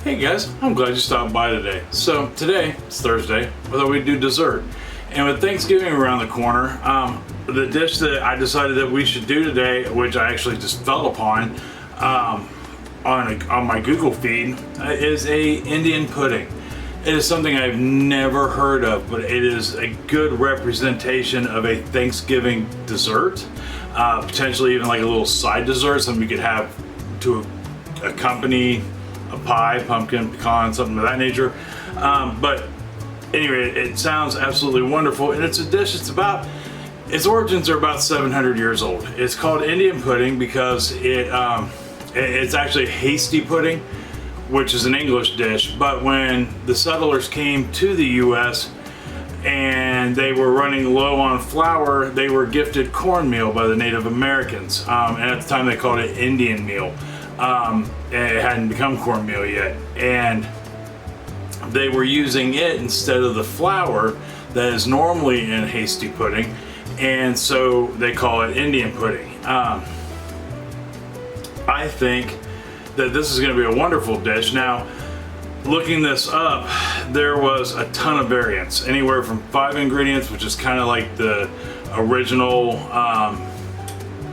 Hey guys, I'm glad you stopped by today. So today, it's Thursday, I thought we'd do dessert. And with Thanksgiving around the corner, the dish that I decided that we should do today, which I actually just fell upon on my Google feed, is a Indian pudding. It is something I've never heard of, but it is a good representation of a Thanksgiving dessert. Potentially even like a little side dessert, something you could have to accompany a pie, pumpkin, pecan, something of that nature. But anyway, it sounds absolutely wonderful, and it's a dish. Its origins are about 700 years old. It's called Indian pudding because it's actually hasty pudding, which is an English dish. But when the settlers came to the U.S. and they were running low on flour, they were gifted cornmeal by the Native Americans, and at the time they called it Indian meal. It hadn't become cornmeal yet, and they were using it instead of the flour that is normally in hasty pudding, and so they call it Indian pudding. I think that this is going to be a wonderful dish. Now, looking this up, there was a ton of variants, anywhere from 5 ingredients, which is kind of like the original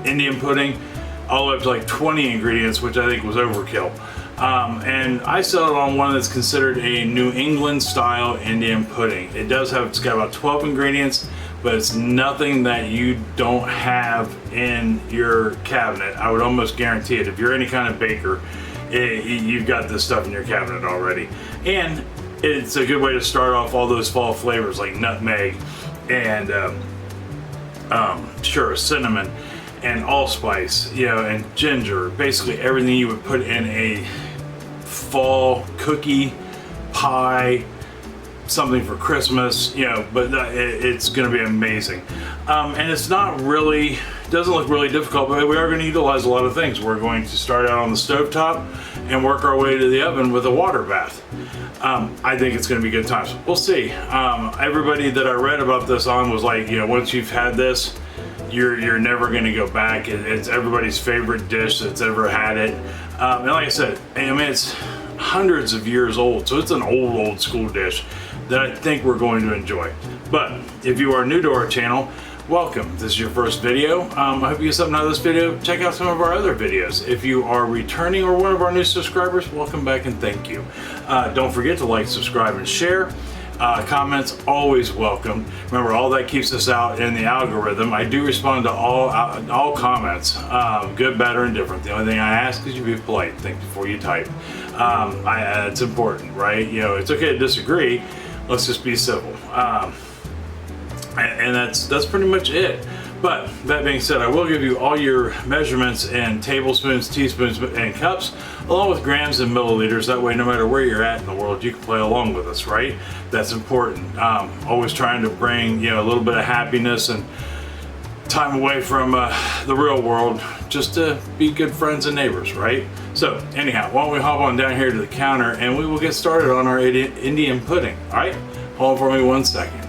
Indian pudding, all the way up to like 20 ingredients, which I think was overkill. And I settled on one that's considered a New England style Indian pudding. It's got about 12 ingredients, but it's nothing that you don't have in your cabinet. I would almost guarantee it. If you're any kind of baker, you've got this stuff in your cabinet already. And it's a good way to start off all those fall flavors like nutmeg and sure, cinnamon and allspice, and ginger. Basically everything you would put in a fall cookie, pie, something for Christmas, but it's going to be amazing. And it's doesn't look really difficult, but we are going to utilize a lot of things. We're going to start out on the stovetop and work our way to the oven with a water bath. I think it's going to be good times. We'll see. Everybody that I read about this on was like, once you've had this, you're never going to go back. It's everybody's favorite dish that's ever had it. And like I said, it's hundreds of years old, so it's an old school dish that I think we're going to enjoy. But if you are new to our channel, welcome. If this is your first video, I hope you get something out of this video. Check out some of our other videos. If you are returning or one of our new subscribers, welcome back and thank you. Don't forget to like, subscribe, and share. Comments always welcome. Remember, all that keeps us out in the algorithm. I do respond to all comments, good, bad, or indifferent. The only thing I ask is you be polite. Think before you type. It's important, right? It's okay to disagree. Let's just be civil. And that's pretty much it. But that being said, I will give you all your measurements in tablespoons, teaspoons, and cups, along with grams and milliliters. That way, no matter where you're at in the world, you can play along with us, right? That's important. Always trying to bring a little bit of happiness and time away from the real world, just to be good friends and neighbors, right? So anyhow, why don't we hop on down here to the counter and we will get started on our Indian pudding. All right, hold on for me 1 second.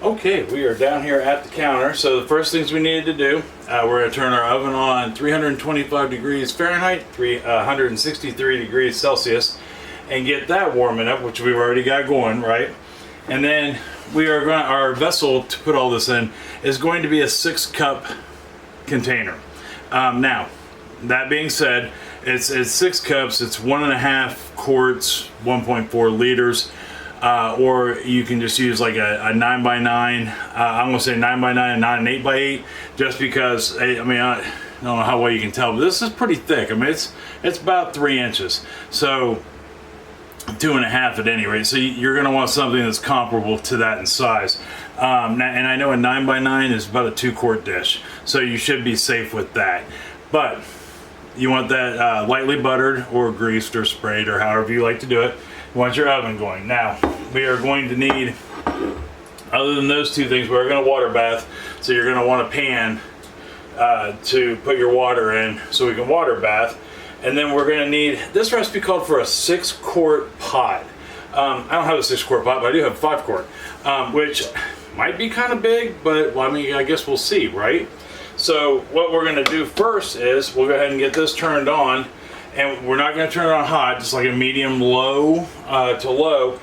Okay, we are down here at the counter. So the first things we needed to do, we're going to turn our oven on 325 degrees Fahrenheit, 163 degrees Celsius, and get that warming up, which we've already got going, right? And then our vessel to put all this in is going to be a 6-cup container. Now, that being said, it's 6 cups, it's 1.5 quarts, 1.4 liters. Or you can just use like a 9x9. I'm gonna say 9x9 and not an 8x8, just because I don't know how well you can tell, but this is pretty thick. It's about 3 inches, so 2.5 at any rate. So you're gonna want something that's comparable to that in size. And I know a 9x9 is about a 2-quart dish, so you should be safe with that. But you want that lightly buttered or greased or sprayed or however you like to do it. You want your oven going. Now, we are going to need, other than those 2 things, we're going to water bath. So you're going to want a pan to put your water in so we can water bath. And then we're going to need, this recipe called for a 6-quart pot. I don't have a 6-quart pot, but I do have a 5-quart, which might be kind of big, but I guess we'll see, right? So what we're going to do first is we'll go ahead and get this turned on, And we're not going to turn it on hot, just like a medium low to low.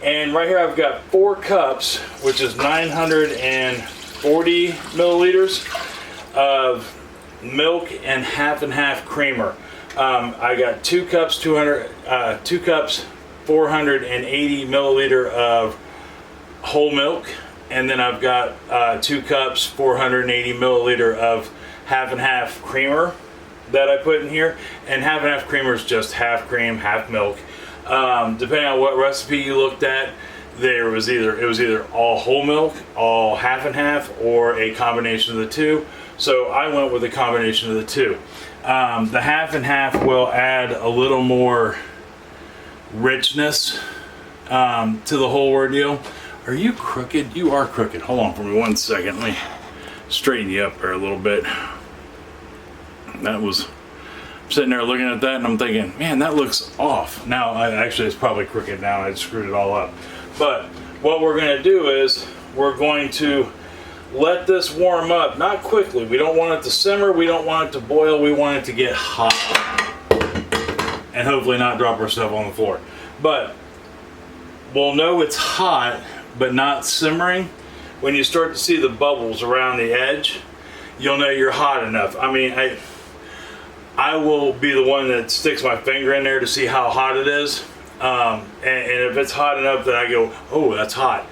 And right here I've got 4 cups, which is 940 milliliters of milk and half creamer. I got 2 cups, 480 milliliter of whole milk, and then I've got 2 cups, 480 milliliter of half creamer that I put in here. And half creamer is just half cream, half milk. Depending on what recipe you looked at, it was either all whole milk, all half, or a combination of the two. So I went with a combination of the two. The half will add a little more richness to the whole ordeal. Are you crooked? You are crooked. Hold on for me 1 second. Let me straighten you up there a little bit. I'm sitting there looking at that and I'm thinking, man, that looks off. Now, actually, it's probably crooked now. I screwed it all up. But what we're going to do is we're going to let this warm up, not quickly. We don't want it to simmer. We don't want it to boil. We want it to get hot and hopefully not drop our stuff on the floor. But we'll know it's hot but not simmering when you start to see the bubbles around the edge. You'll know you're hot enough. I mean, I will be the one that sticks my finger in there to see how hot it is. And if it's hot enough that I go, oh, that's hot,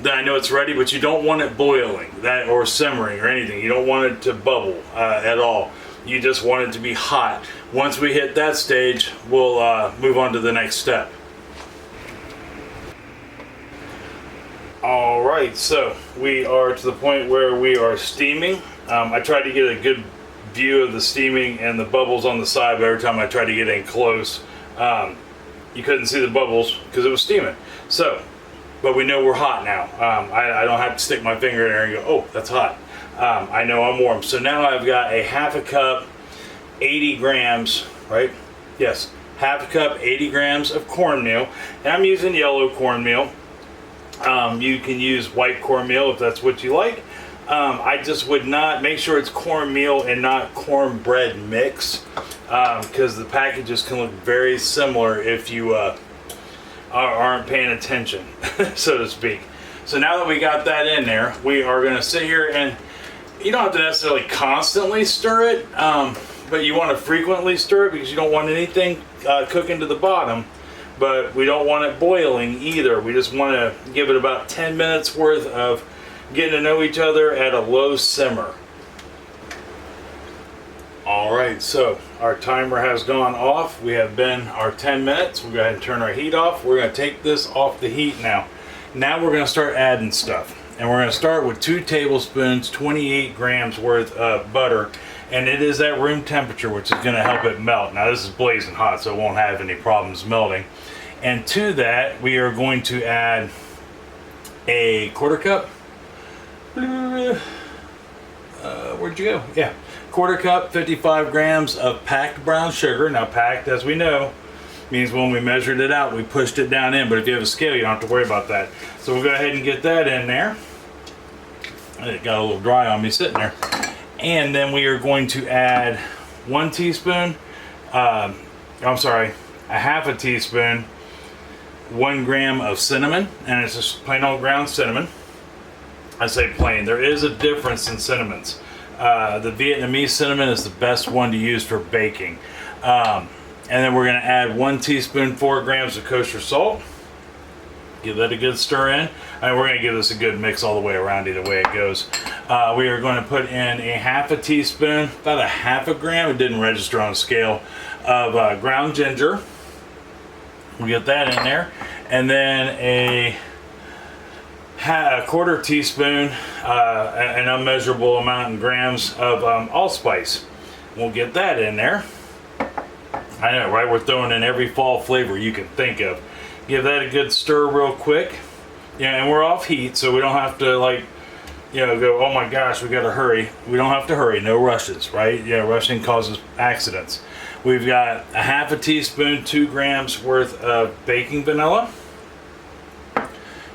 then I know it's ready. But you don't want it boiling or simmering or anything. You don't want it to bubble at all. You just want it to be hot. Once we hit that stage, we'll move on to the next step. All right, so we are to the point where we are steaming. I tried to get a good view of the steaming and the bubbles on the side, but every time I tried to get in close, you couldn't see the bubbles because it was steaming. So, but we know we're hot now. I don't have to stick my finger in there and go, oh, that's hot. I know I'm warm. So now I've got a half a cup, 80 grams, right? Yes, half a cup, 80 grams of cornmeal. And I'm using yellow cornmeal. You can use white cornmeal if that's what you like. I just would not, make sure it's cornmeal and not cornbread mix, because the packages can look very similar if you aren't paying attention, so to speak. So now that we got that in there, we are going to sit here, and you don't have to necessarily constantly stir it, but you want to frequently stir it because you don't want anything cooking to the bottom. But we don't want it boiling either. We just want to give it about 10 minutes worth of getting to know each other at a low simmer. Alright, so our timer has gone off. We have been our 10 minutes. We'll go ahead and turn our heat off. We're going to take this off the heat now. Now we're going to start adding stuff. And we're going to start with 2 tablespoons, 28 grams worth of butter. And it is at room temperature, which is going to help it melt. Now this is blazing hot, so it won't have any problems melting. And to that, we are going to add a quarter cup. Where'd you go? Yeah, quarter cup, 55 grams of packed brown sugar. Now packed, as we know, means when we measured it out, we pushed it down in. But if you have a scale, you don't have to worry about that. So we'll go ahead and get that in there. It got a little dry on me sitting there. And then we are going to add 1 teaspoon, a half a teaspoon, 1 gram of cinnamon, and it's just plain old ground cinnamon. I say plain, there is a difference in cinnamons. The Vietnamese cinnamon is the best one to use for baking. And then we're going to add 1 teaspoon, 4 grams of kosher salt. Give that a good stir in. And we're going to give this a good mix all the way around either way it goes. We are going to put in a half a teaspoon, about a half a gram, it didn't register on a scale, of ground ginger. We'll get that in there. And then a quarter teaspoon, an unmeasurable amount in grams of allspice. We'll get that in there. I know, right? We're throwing in every fall flavor you can think of. Give that a good stir real quick. Yeah, and we're off heat, so we don't have to go, oh my gosh, we gotta hurry. We don't have to hurry, no rushes, right? Yeah, rushing causes accidents. We've got a half a teaspoon, 2 grams worth of baking vanilla.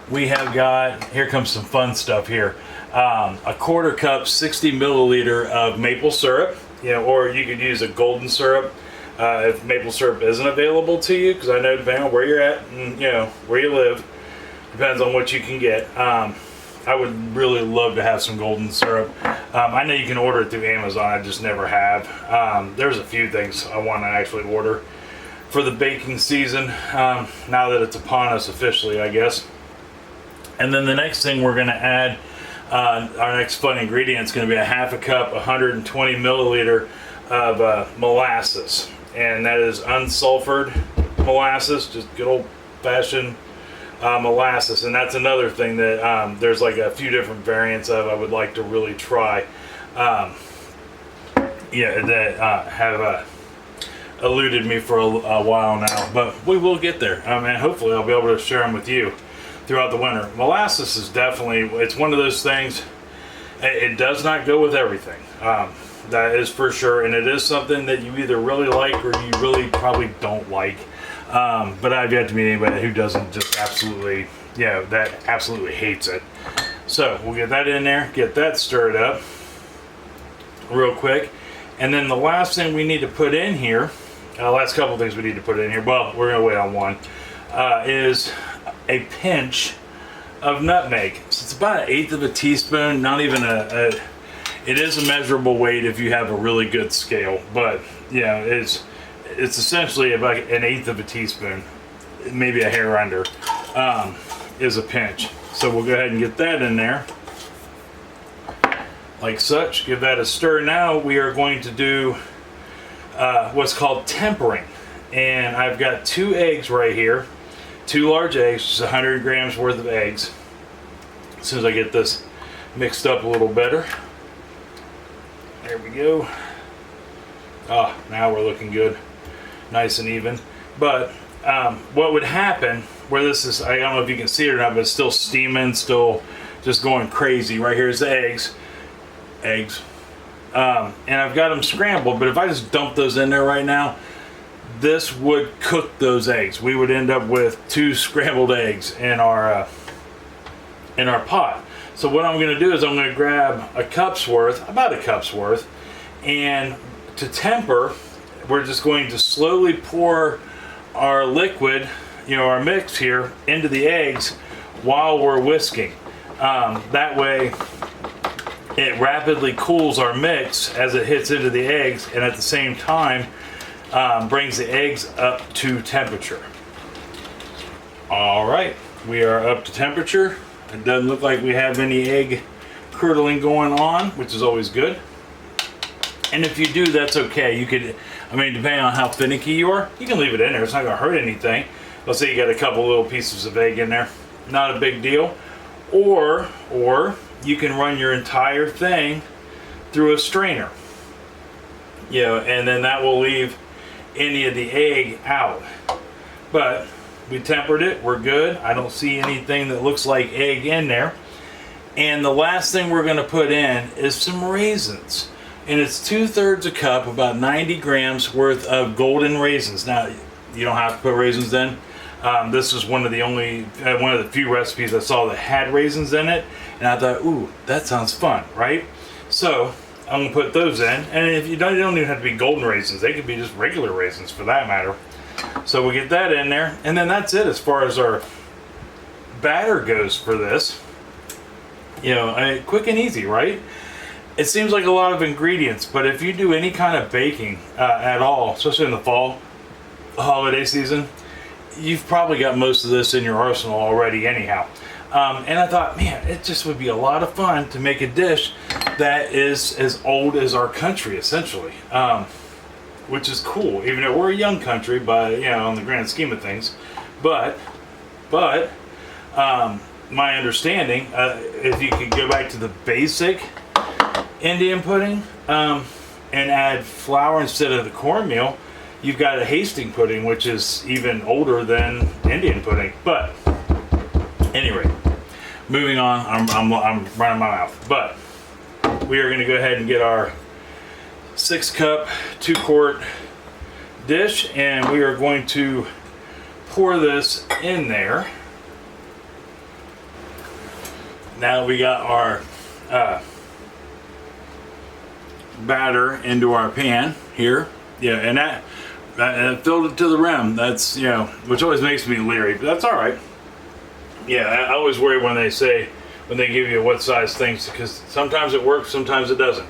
We have got, here comes some fun stuff here, a quarter cup, 60 milliliter of maple syrup, or you could use a golden syrup. if maple syrup isn't available to you, because I know depending on where you're at and where you live, depends on what you can get. I would really love to have some golden syrup. I know you can order it through Amazon. I just never have. There's a few things I want to actually order for the baking season, now that it's upon us officially, I guess. And then the next thing we're going to add, our next fun ingredient is going to be a half a cup, 120 milliliter of molasses. And that is unsulfured molasses, just good old fashioned molasses. And that's another thing that there's like a few different variants of I would like to really try. That have eluded me for a while now, but we will get there. And hopefully I'll be able to share them with you throughout the winter. Molasses is definitely, it's one of those things, it does not go with everything. That is for sure, and it is something that you either really like or you really probably don't like. But I've yet to meet anybody who doesn't just absolutely, that absolutely hates it. So we'll get that in there, get that stirred up real quick. And then the last thing we need to put in here, last couple things we need to put in here, well, we're going to wait on one, is a pinch of nutmeg. So it's about 1/8 of a teaspoon, not even it is a measurable weight if you have a really good scale, but it's essentially about 1/8 of a teaspoon, maybe a hair under, is a pinch. So we'll go ahead and get that in there like such. Give that a stir. Now we are going to do what's called tempering, and I've got 2 eggs right here, 2 large eggs, just 100 grams worth of eggs. As soon as I get this mixed up a little better, there we go. Now we're looking good, nice and even. But what would happen where this is, I don't know if you can see it or not, but it's still steaming, still just going crazy. Right here's the eggs, and I've got them scrambled, but if I just dump those in there right now, this would cook those eggs. We would end up with 2 scrambled eggs in our pot. So what I'm going to do is I'm going to grab about a cup's worth, and to temper, we're just going to slowly pour our liquid, our mix here, into the eggs while we're whisking. That way it rapidly cools our mix as it hits into the eggs, and at the same time brings the eggs up to temperature. All right, we are up to temperature. It doesn't look like we have any egg curdling going on, which is always good. And if you do, that's okay. You could, depending on how finicky you are, you can leave it in there. It's not going to hurt anything. Let's say you got a couple little pieces of egg in there. Not a big deal. Or you can run your entire thing through a strainer. And then that will leave any of the egg out. But we tempered it, we're good. I don't see anything that looks like egg in there. And the last thing we're going to put in is some raisins. And it's 2/3 a cup, about 90 grams worth of golden raisins. Now, you don't have to put raisins in. This is one of the few recipes I saw that had raisins in it. And I thought, ooh, that sounds fun, right? So I'm going to put those in. And if you don't even have to be golden raisins. They could be just regular raisins for that matter. So we'll get that in there. And then that's it as far as our batter goes for this. Quick and easy, right? It seems like a lot of ingredients, but if you do any kind of baking at all, especially in the fall, holiday season, you've probably got most of this in your arsenal already anyhow. And I thought, man, it just would be a lot of fun to make a dish that is as old as our country, essentially. Which is cool, even though we're a young country by, on the grand scheme of things. But my understanding, if you could go back to the basic Indian pudding and add flour instead of the cornmeal, you've got a Hasting pudding, which is even older than Indian pudding. But anyway, moving on. I'm running my mouth. But we are going to go ahead and get our 6-cup, 2-quart dish, and we are going to pour this in there. Now we got our batter into our pan here. And that And it filled it to the rim. That's, you know, which always makes me leery, but that's all right. Yeah, I always worry when they give you what size things, because sometimes it works, sometimes it doesn't.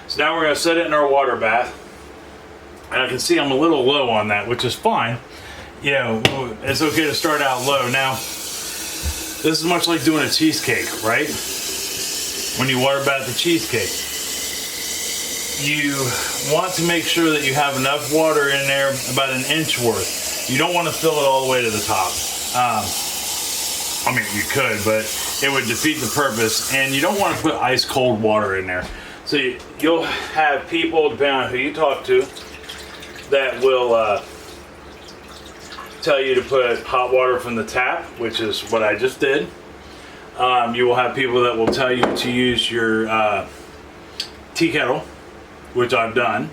So now we're going to set it in our water bath. And I can see I'm a little low on that, which is fine. You know, it's okay to start out low. Now, this is much like doing a cheesecake, right? When you water bath the cheesecake, you want to make sure that you have enough water in there, about an inch worth. You don't want to fill it all the way to the top. I mean, you could, but it would defeat the purpose. And you don't want to put ice cold water in there. So you'll have people, depending on who you talk to, that will tell you to put hot water from the tap, which is what I just did. You will have people that will tell you to use your tea kettle, which I've done.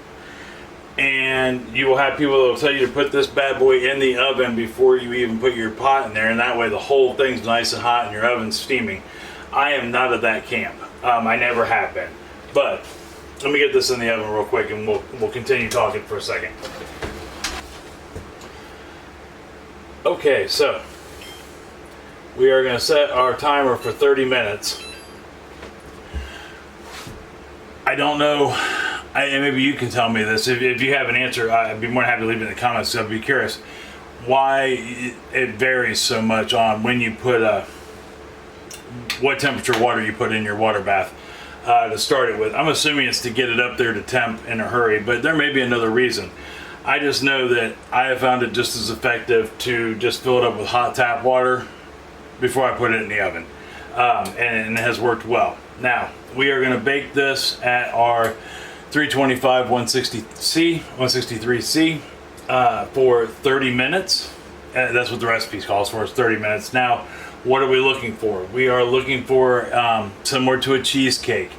And you will have people that will tell you to put this bad boy in the oven before you even put your pot in there, and that way the whole thing's nice and hot and your oven's steaming. I am not of that camp. I never have been. But let me get this in the oven real quick, and we'll continue talking for a second. Okay, so we are going to set our timer for 30 minutes. I don't know, and maybe you can tell me this. If you have an answer, I'd be more than happy to leave it in the comments, because I'd be curious why it varies so much on when you put what temperature water you put in your water bath to start it with. I'm assuming it's to get it up there to temp in a hurry, but there may be another reason. I just know that I have found it just as effective to just fill it up with hot tap water before I put it in the oven, and it has worked well. Now, we are going to bake this at our 325 163C for 30 minutes. That's what the recipe calls for, is 30 minutes. Now, what are we looking for? We are looking for similar to a cheesecake.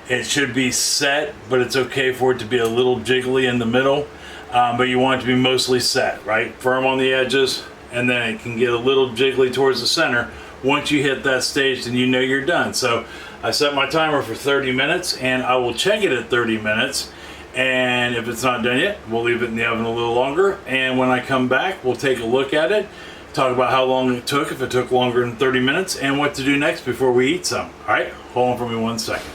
It should be set, but it's okay for it to be a little jiggly in the middle. But you want it to be mostly set, right? Firm on the edges, and then it can get a little jiggly towards the center. Once you hit that stage, then you know you're done. So I set my timer for 30 minutes, and I will check it at 30 minutes. And if it's not done yet, we'll leave it in the oven a little longer. And when I come back, we'll take a look at it, talk about how long it took, if it took longer than 30 minutes, and what to do next before we eat some. All right, hold on for me 1 second.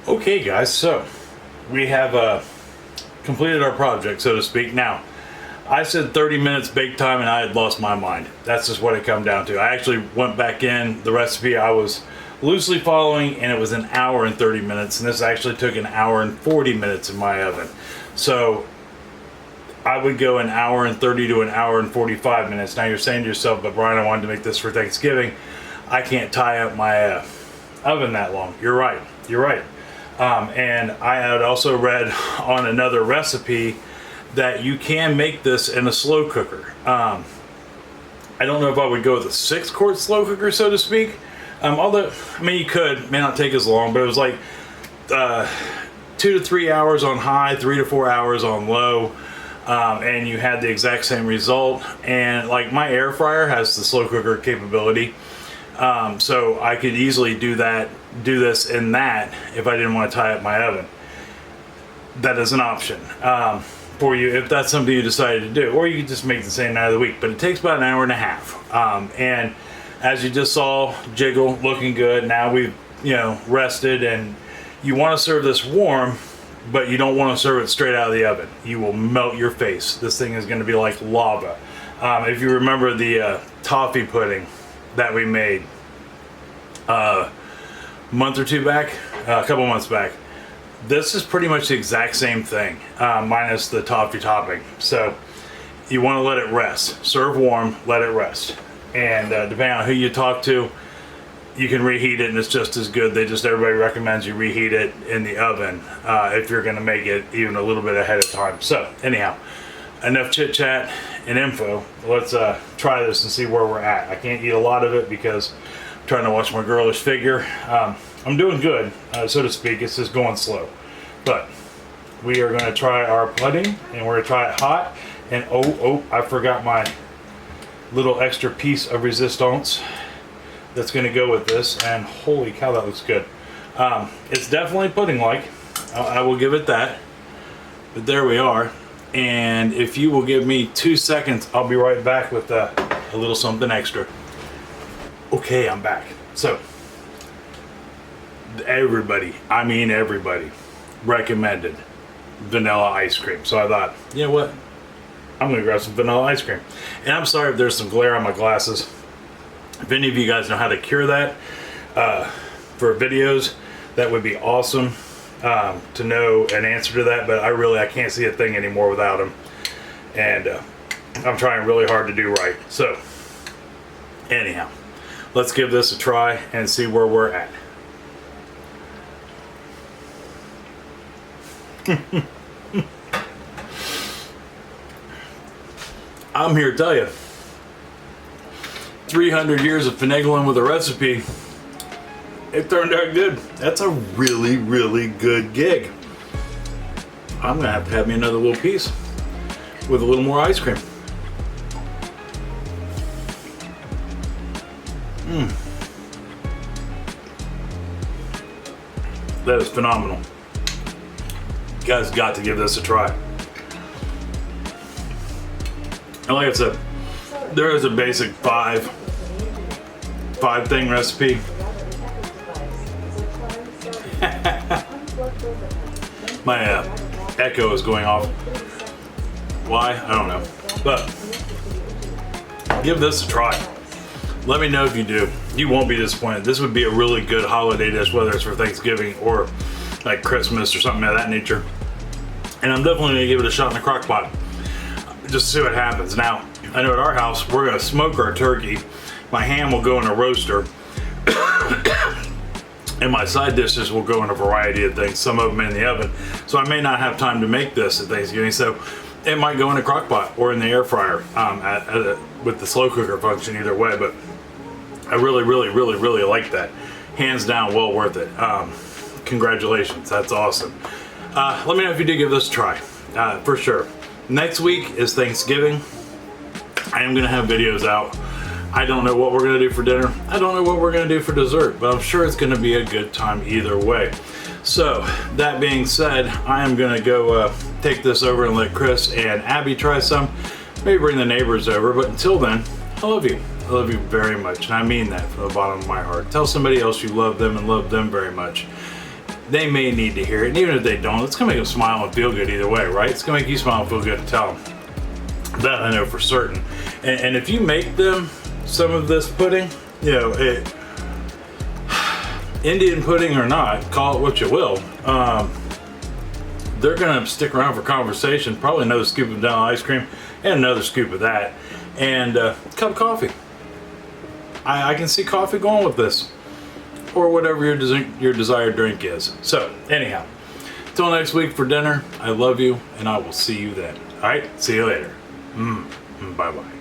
Okay guys, so we have completed our project, so to speak. Now, I said 30 minutes bake time and I had lost my mind. That's just what it come down to. I actually went back in the recipe I was loosely following, and it was an hour and 30 minutes, and this actually took an hour and 40 minutes in my oven. So I would go an hour and 30 to an hour and 45 minutes. Now you're saying to yourself, but Brian, I wanted to make this for Thanksgiving. I can't tie up my oven that long. You're right. You're right. And I had also read on another recipe that you can make this in a slow cooker. I don't know if I would go with a 6-quart slow cooker, so to speak. Although, I mean, you could, it may not take as long, but it was like 2 to 3 hours on high, 3 to 4 hours on low. And you had the exact same result. And like my air fryer has the slow cooker capability. So I could easily do this in that if I didn't want to tie up my oven. That is an option for you if that's something you decided to do, or you could just make the same night of the week. But it takes about an hour and a half. And as you just saw, jiggle, looking good. Now we've rested, and you want to serve this warm, but you don't want to serve it straight out of the oven. You will melt your face. This thing is going to be like lava. If you remember the toffee pudding that we made a month or two back, a couple months back, this is pretty much the exact same thing, minus the toffee topping. So you want to let it rest. Serve warm, let it rest. And depending on who you talk to, you can reheat it and it's just as good. Everybody recommends you reheat it in the oven if you're going to make it even a little bit ahead of time. So anyhow, enough chit chat and info. Let's try this and see where we're at. I can't eat a lot of it because I'm trying to watch my girlish figure. I'm doing good, so to speak. It's just going slow. But we are going to try our pudding, and we're going to try it hot. And oh, I forgot my little extra piece of resistance that's going to go with this. And holy cow, that looks good. It's definitely pudding-like. I will give it that. But there we are. And if you will give me 2 seconds, I'll be right back with a little something extra. Okay, I'm back. So, everybody, I mean everybody, recommended vanilla ice cream. So I thought, you know what? I'm gonna grab some vanilla ice cream. And I'm sorry if there's some glare on my glasses. If any of you guys know how to cure that for videos, that would be awesome to know an answer to that. But I can't see a thing anymore without them. And I'm trying really hard to do right. So anyhow, let's give this a try and see where we're at. I'm here to tell you, 300 years of finagling with a recipe, it turned out good. That's a really, really good gig. I'm gonna have to have me another little piece with a little more ice cream. That is phenomenal. You guys got to give this a try. And like I said, there is a basic five thing recipe. My echo is going off. Why? I don't know. But give this a try. Let me know if you do. You won't be disappointed. This would be a really good holiday dish, whether it's for Thanksgiving or like Christmas or something of that nature. And I'm definitely gonna give it a shot in the crock pot, just to see what happens. Now, I know at our house, we're gonna smoke our turkey. My ham will go in a roaster. And my side dishes will go in a variety of things, some of them in the oven. So I may not have time to make this at Thanksgiving, so it might go in a crock pot or in the air fryer with the slow cooker function, either way. But I really, really, really, really like that. Hands down, well worth it. Congratulations, that's awesome. Let me know if you did give this a try, for sure. Next week is Thanksgiving. I am gonna have videos out. I don't know what we're gonna do for dinner. I don't know what we're gonna do for dessert, but I'm sure it's gonna be a good time either way. So, that being said, I am gonna go take this over and let Chris and Abby try some. Maybe bring the neighbors over, but until then, I love you. I love you very much, and I mean that from the bottom of my heart. Tell somebody else you love them and love them very much. They may need to hear it, and even if they don't, it's gonna make them smile and feel good either way, right? It's gonna make you smile and feel good to tell them. That I know for certain. And if you make them some of this pudding, you know, Indian pudding or not, call it what you will, they're gonna stick around for conversation, probably another scoop of vanilla ice cream and another scoop of that, and a cup of coffee. I can see coffee going with this, or whatever your desired drink is. So anyhow, till next week for dinner, I love you, and I will see you then. All right, see you later. Bye-bye.